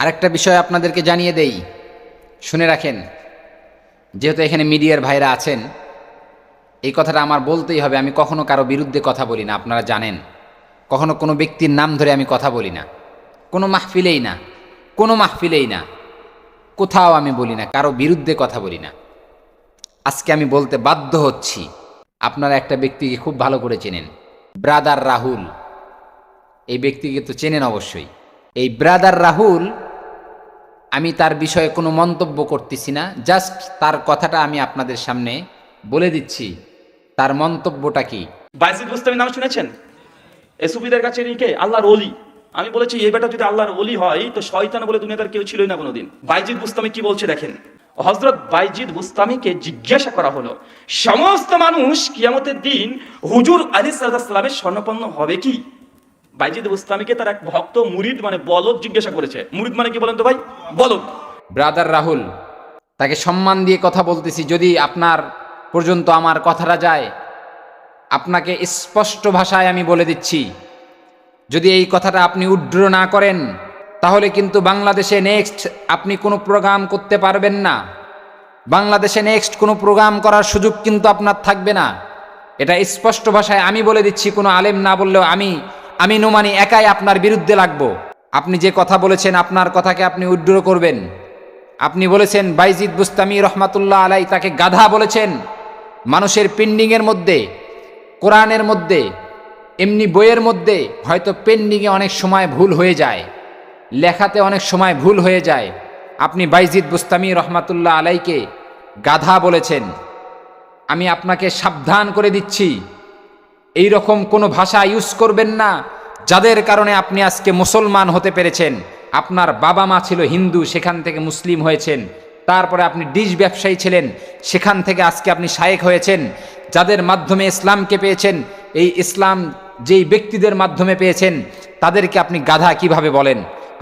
আরেকটা বিষয় আপনাদেরকে জানিয়ে দেই, শুনে রাখেন। যেহেতু এখানে মিডিয়ার ভাইরা আছেন, এই কথাটা আমার বলতেই হবে। আমি কখনো কারো বিরুদ্ধে কথা বলি না, আপনারা জানেন। কখনো কোনো ব্যক্তির নাম ধরে আমি কথা বলি না, কোনো মাহফিলেই না, কোনো মাহফিলেই না, কোথাও আমি বলি না, কারো বিরুদ্ধে কথা বলি না। আজকে আমি বলতে বাধ্য হচ্ছি। আপনারা একটা ব্যক্তিকে খুব ভালো করে চেনেন, ব্রাদার রাহুল। এই ব্যক্তিকে তো চেনেন অবশ্যই। এই ব্রাদার রাহুল, আমি তার বিষয়ে কোনো মন্তব্য করতেছি না, জাস্ট তার কথাটা আমি আপনাদের সামনে বলে দিচ্ছি, তার মন্তব্যটা কি। বাইজিদ বুস্তামির নাম শুনেছেন? এসুফিদের কাছে কে আল্লাহর ওলি। আমি বলেছি এই বেটা যদি আল্লাহর ওলি হয় তো শয়তান বলে দুনিয়াতে কেউ ছিলই না কোনোদিন। বাইজিদ বুস্তামি কি বলছে দেখেন। হযরত বাইজিদ বুস্তামিকে জিজ্ঞাসা করা হলো, সমস্ত মানুষ কিয়ামতের দিন হুজুর আলাইহিস সালামের স্বর্ণপন্ন হবে কি? বাইজিদ বুস্তামিকে তার এক ভক্ত মুরিদ মানে বলদ জিজ্ঞাসা করেছে। মুরিদ মানে কি বলেন তো ভাই? বলদ। ব্রাদার রাহুল, তাকে সম্মান দিয়ে কথা বলতেছি। যদি আপনার পর্যন্ত আমার কথাটা যায়, আপনাকে স্পষ্ট ভাষায় আমি বলে দিচ্ছি, যদি এই কথাটা আপনি উড্র না করেন, তাহলে কিন্তু বাংলাদেশে নেক্সট আপনি কোনো প্রোগ্রাম করতে পারবেন না। বাংলাদেশে নেক্সট কোনো প্রোগ্রাম করার সুযোগ কিন্তু আপনার থাকবে না। এটা স্পষ্ট ভাষায় আমি বলে দিচ্ছি, কোনো আলেম না বললেও আমি নোমানি একাই আপনার বিরুদ্ধে লাগবো। আপনি যে কথা বলেছেন, আপনার কথাকে আপনি উড্র করবেন। আপনি বলেছেন বাইজিদ বুস্তামি রহমাতুল্লাহ আলাই তাকে গাধা বলেছেন। মানুষের পেন্ডিংয়ের মধ্যে, কোরআনের মধ্যে, এমনি বইয়ের মধ্যে হয়তো পেন্ডিংয়ে অনেক সময় ভুল হয়ে যায়, লেখাতে অনেক সময় ভুল হয়ে যায়। আপনি বাইজিদ বুস্তামি রহমাতুল্লাহ আলাইকে গাধা বলেছেন। আমি আপনাকে সাবধান করে দিচ্ছি, এই রকম কোনো ভাষা ইউজ করবেন না, যাদের কারণে আপনি আজকে মুসলমান হতে পেরেছেন। আপনার বাবা মা ছিল হিন্দু, সেখান থেকে মুসলিম হয়েছেন। তারপরে আপনি ডিশ ব্যবসায়ী ছিলেন, সেখান থেকে আজকে আপনি শায়েখ হয়েছেন। যাদের মাধ্যমে ইসলামকে পেয়েছেন, এই ইসলাম যেই ব্যক্তিদের মাধ্যমে পেয়েছেন, তাদেরকে আপনি গাধা কিভাবে বলেন?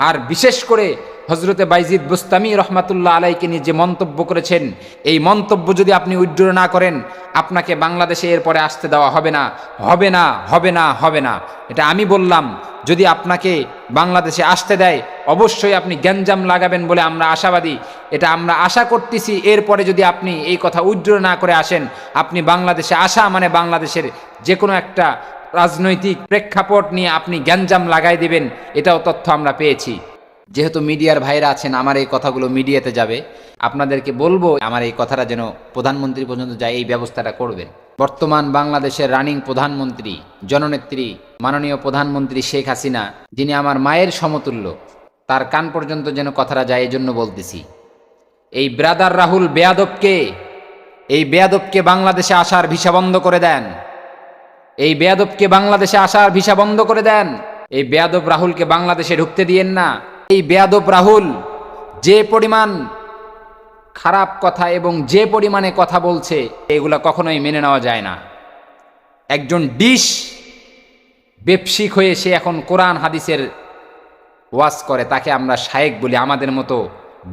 আর বিশেষ করে হজরতে বাইজিদ বুস্তামি রহমাতুল্লাহ আলাইকে নিয়ে যে মন্তব্য করেছেন, এই মন্তব্য যদি আপনি উইথড্র না করেন, আপনাকে বাংলাদেশে এরপরে আসতে দেওয়া হবে না, হবে না, হবে না, হবে না। এটা আমি বললাম। যদি আপনাকে বাংলাদেশে আসতে দেয়, অবশ্যই আপনি গ্যাঞ্জাম লাগাবেন বলে আমরা আশাবাদী। এটা আমরা আশা করতেছি। এরপরে যদি আপনি এই কথা উইথড্র না করে আসেন, আপনি বাংলাদেশে আসা মানে বাংলাদেশের যে কোনো একটা রাজনৈতিক প্রেক্ষাপট নিয়ে আপনি গ্যাঞ্জাম লাগাই দিবেন, এটাও তথ্য আমরা পেয়েছি। যেহেতু মিডিয়ার ভাইরা আছেন, আমার এই কথাগুলো মিডিয়াতে যাবে, আপনাদেরকে বলবো আমার এই কথাটা যেন প্রধানমন্ত্রী পর্যন্ত যায়, এই ব্যবস্থাটা করবেন। বর্তমান বাংলাদেশের রানিং প্রধানমন্ত্রী, জননেত্রী, মাননীয় প্রধানমন্ত্রী শেখ হাসিনা, যিনি আমার মায়ের সমতুল্য, তার কান পর্যন্ত যেন কথাটা যায়, এই জন্য বলতেছি। এই ব্রাদার রাহুল বেয়াদবকে, এই বেয়াদবকে বাংলাদেশে আসার ভিসা বন্ধ করে দেন। এই বেয়াদবকে বাংলাদেশে আসার ভিসা বন্ধ করে দেন। এই বেয়াদব রাহুলকে বাংলাদেশে ঢুকতে দিয়েন না। এই বেয়াদব রাহুল যে পরিমাণ খারাপ কথা এবং যে পরিমাণে কথা বলছে, এগুলা কখনোই মেনে নেওয়া যায় না। একজন ডিশ ব্যবসায়িক হয়ে সে এখন কোরআন হাদিসের ওয়াজ করে, তাকে আমরা শায়েক বলি। আমাদের মতো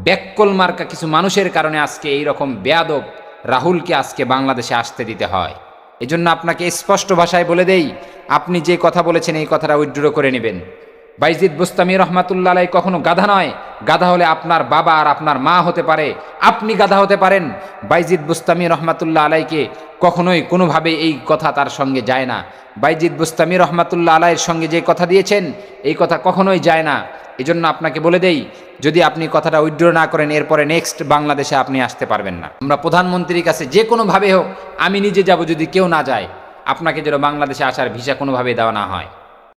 ব্যাককল মার্কা কিছু মানুষের কারণে আজকে এই রকম বেয়াদব রাহুলকে আজকে বাংলাদেশে আসতে দিতে হয়। এজন্য আপনাকে স্পষ্ট ভাষায় বলে দেই, আপনি যে কথা বলেছেন এই কথাটা উইথড্র করে নেবেন। বাইজিদ বুস্তামি রহমাতুল্লাহ আলাই কখনো গাধা নয়। গাধা হলে আপনার বাবা আর আপনার মা হতে পারে, আপনি গাধা হতে পারেন। বাইজিদ বুস্তামি রহমাতুল্লাহ আলাইকে কখনোই কোনোভাবে এই কথা তার সঙ্গে যায় না। বাইজিদ বুস্তামি রহমাতুল্লাহ আলাইয়ের সঙ্গে যে কথা দিয়েছেন, এই কথা কখনোই যায় না। এজন্য আপনাকে বলে দেই, যদি আপনি কথাটা উইথড্র না করেন, এরপরে নেক্সট বাংলাদেশে আপনি আসতে পারবেন না। আমরা প্রধানমন্ত্রীর কাছে যে কোনোভাবে হোক, আমি নিজে যাব, যদি কেউ না যায়, আপনাকে যেন বাংলাদেশে আসার ভিসা কোনোভাবে দেওয়া না হয়।